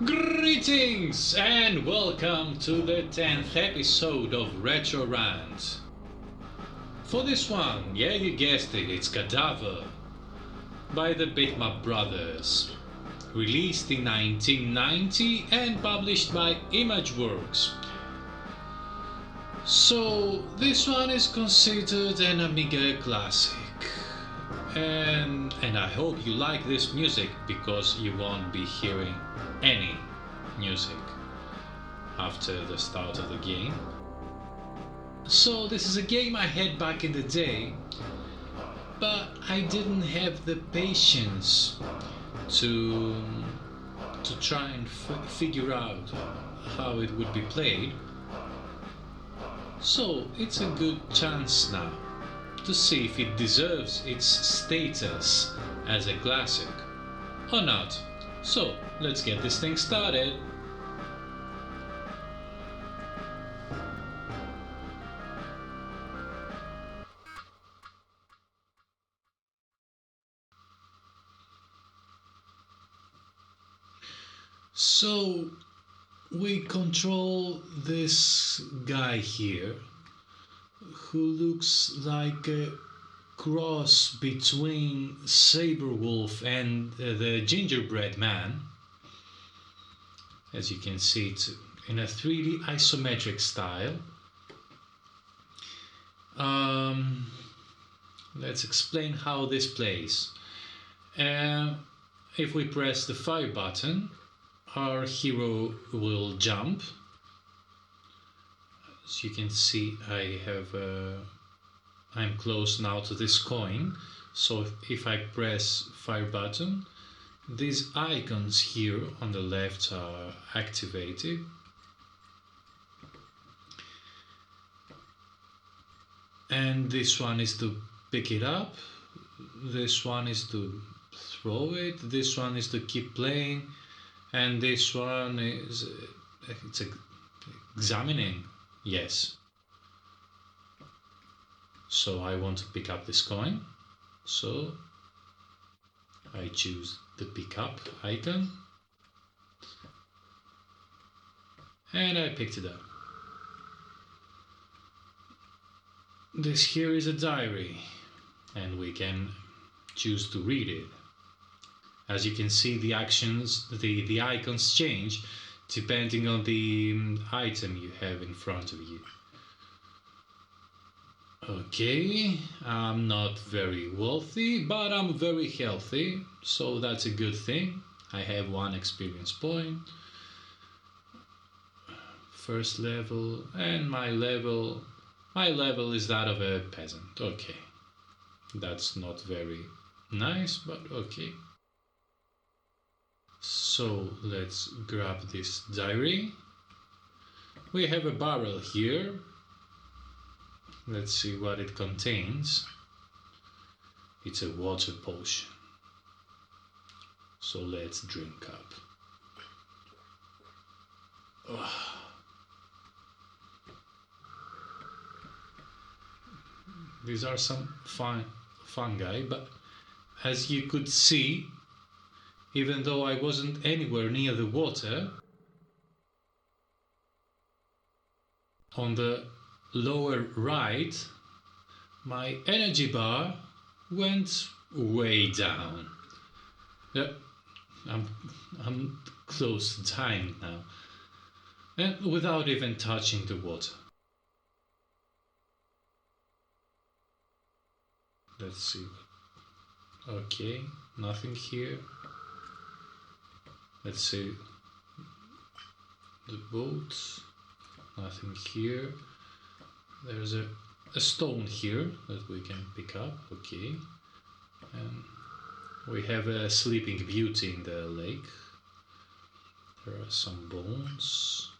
Greetings and welcome to the 10th episode of Retro Rant. For this one, yeah, you guessed it, it's Cadaver by the Bitmap Brothers, released in 1990 and published by Imageworks. So, this one is considered an Amiga classic. And I hope you like this music because you won't be hearing any music after the start of the game. So this is a game I had back in the day, but I didn't have the patience to try and figure out how it would be played. So it's a good chance now to see if it deserves its status as a classic or not. So let's get this thing started. So we control this guy here who looks like a cross between Saberwolf and the Gingerbread Man. As you can see, it's in a 3D isometric style. Let's explain how this plays. If we press the fire button, our hero will jump. As you can see, I'm close now to this coin. So if I press fire button, these icons here on the left are activated. And this one is to pick it up, this one is to throw it, this one is to keep playing, and this one is examining. Yes. So I want to pick up this coin, so I choose the pick up icon and I picked it up. This here is a diary and we can choose to read it. As you can see, the actions, the icons change depending on the item you have in front of you. Okay, I'm not very wealthy, but I'm very healthy, so that's a good thing. I have 1 experience point. First level, and my level is that of a peasant. Okay, that's not very nice, but okay. So let's grab this diary. We have a barrel here. Let's see what it contains. It's a water potion. So let's drink up. Oh. These are some fungi, but as you could see, even though I wasn't anywhere near the water, on the lower right, my energy bar went way down. Yep, I'm close to dying now, and without even touching the water. Let's see. Okay, nothing here. Let's see. The boat. Nothing here. There's a stone here that we can pick up. Okay. And we have a sleeping beauty in the lake. There are some bones.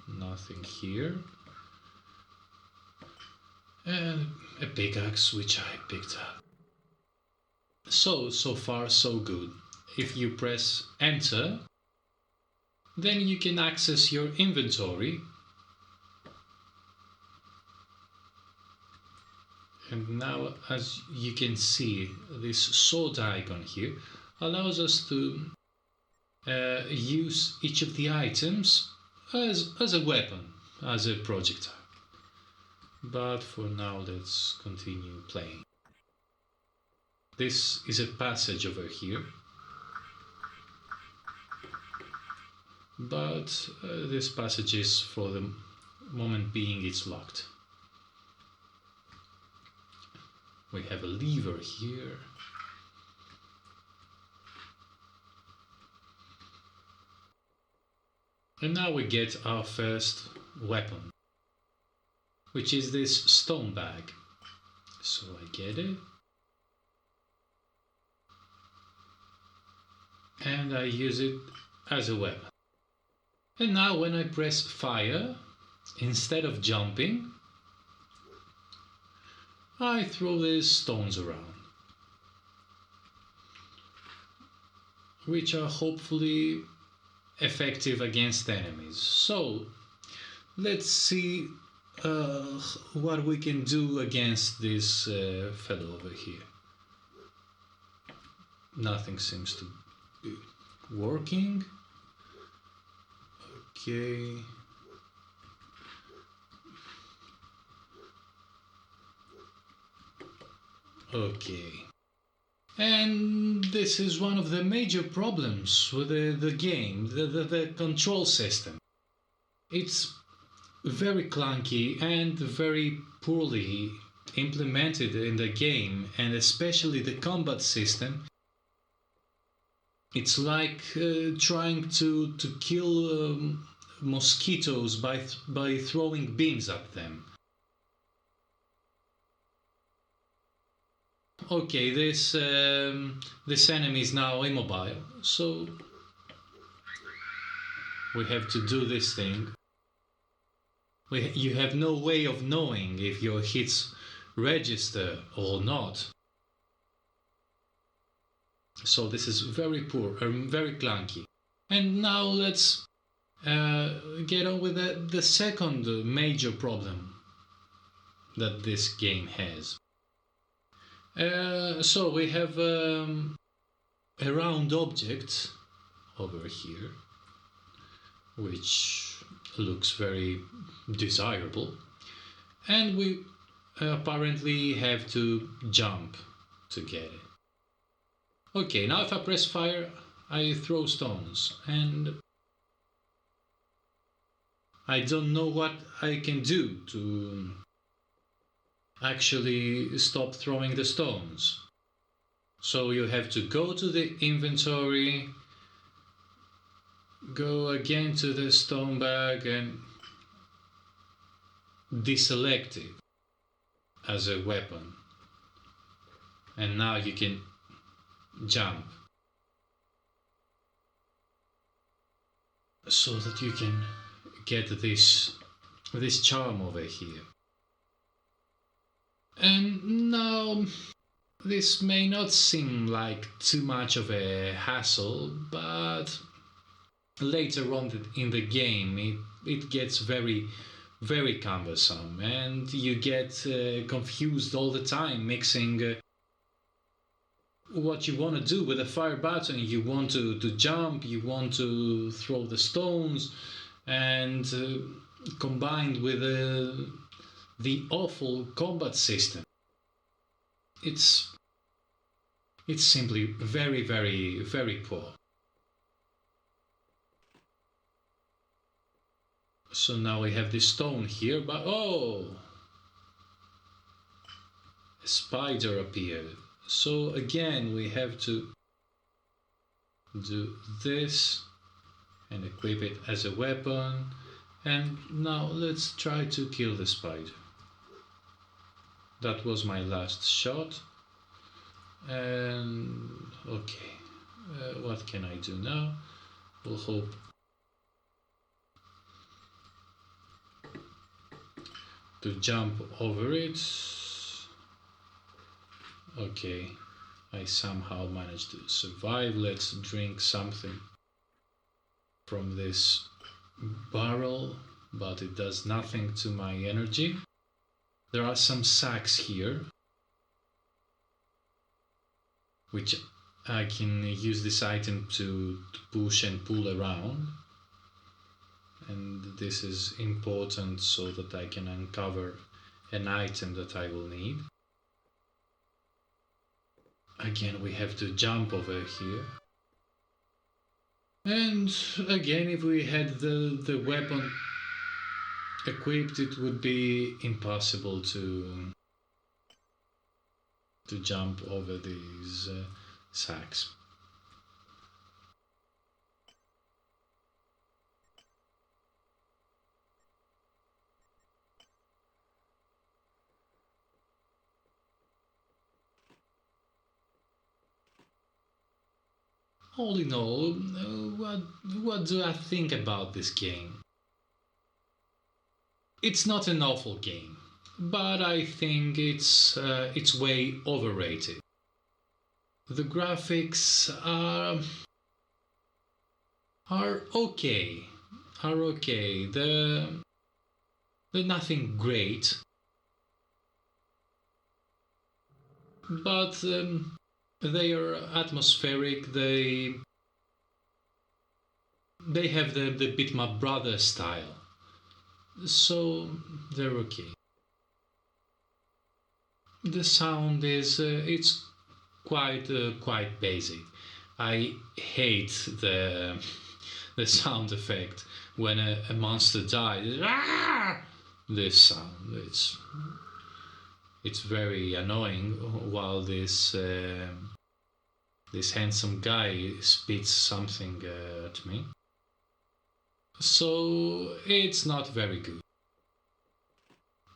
Nothing here. And a pickaxe which I picked up. So far so good. If you press enter, then you can access your inventory. And now, as you can see, this sword icon here allows us to use each of the items as a weapon, as a projectile. But for now, let's continue playing. This is a passage over here, but this passage is, for the moment being, it's locked. We have a lever here. And now we get our first weapon, which is this stone bag. So I get it. And I use it as a weapon. And now when I press fire, instead of jumping, I throw these stones around, which are hopefully effective against enemies. So let's see what we can do against this fellow over here. Nothing seems to be working. Okay. Okay. And this is one of the major problems with the game, the control system. It's very clunky and very poorly implemented in the game, and especially the combat system. It's like trying to kill mosquitoes by throwing beans at them. Okay, this enemy is now immobile, so we have to do this thing. You have no way of knowing if your hits register or not. So this is very poor, very clunky. And now let's get on with the second major problem that this game has. So we have a round object over here, which looks very desirable, and we apparently have to jump to get it. Okay, now if I press fire, I throw stones, and I don't know what I can do to actually stop throwing the stones. So you have to go to the inventory, go again to the stone bag and deselect it as a weapon. And now you can jump so that you can get this charm over here. And now this may not seem like too much of a hassle, but later on in the game it gets very, very cumbersome, and you get confused all the time mixing what you want to do with the fire button. You want to jump, you want to throw the stones, and combined with the awful combat system, it's simply very, very, very poor. So now we have this stone here, but oh, a spider appeared. So again we have to do this and equip it as a weapon. And now let's try to kill the spider. That was my last shot. And okay, what can I do now? We'll hope to jump over it. Okay, I somehow managed to survive. Let's drink something from this barrel, but it does nothing to my energy. There are some sacks here, which I can use this item to push and pull around, and this is important so that I can uncover an item that I will need. Again, we have to jump over here. And again, if we had the weapon equipped, it would be impossible to jump over these sacks. All in all, what do I think about this game? It's not an awful game, but I think it's way overrated. The graphics are okay, They're nothing great, but they are atmospheric. They have the Bitmap Brathers style, so they're okay. The sound is it's quite basic. I hate the sound effect when a monster dies. Ah! This sound it's very annoying while this handsome guy spits something at me. So it's not very good.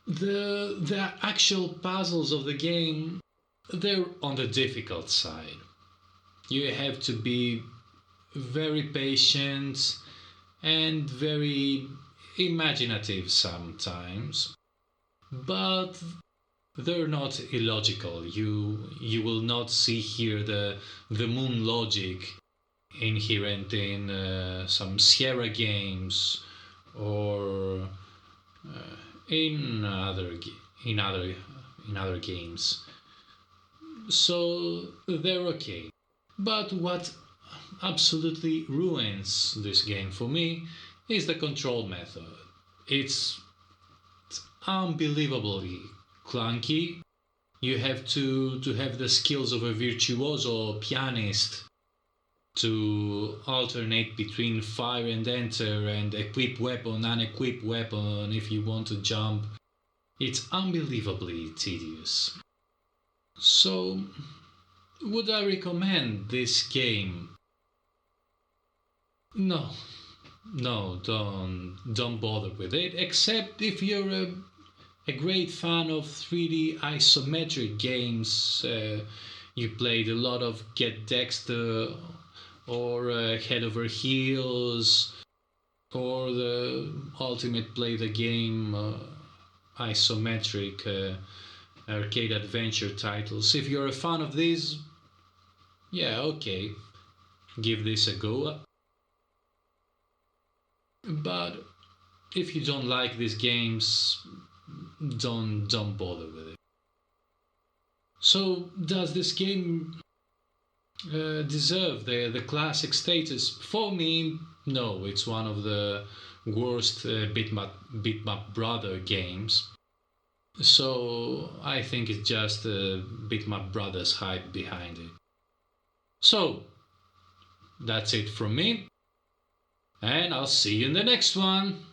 The actual puzzles of the game, they're on the difficult side. You have to be very patient and very imaginative sometimes, but they're not illogical. You will not see here the moon logic inherent in some Sierra games or in other games. So they're okay. But what absolutely ruins this game for me is the control method. It's unbelievably clunky. You have to have the skills of a virtuoso pianist to alternate between fire and enter and equip weapon, unequip weapon if you want to jump. It's unbelievably tedious. So, would I recommend this game? No, don't bother with it. Except if you're a great fan of 3D isometric games. You played a lot of Get Dexter or Head Over Heels or the Ultimate Play the Game isometric arcade adventure titles. If you're a fan of these, yeah, okay, give this a go. But if you don't like these games, don't bother with it. So, does this game deserve the classic status? For me, no. It's one of the worst Bitmap Brother games. So I think it's just Bitmap Brothers hype behind it. So that's it from me, and I'll see you in the next one.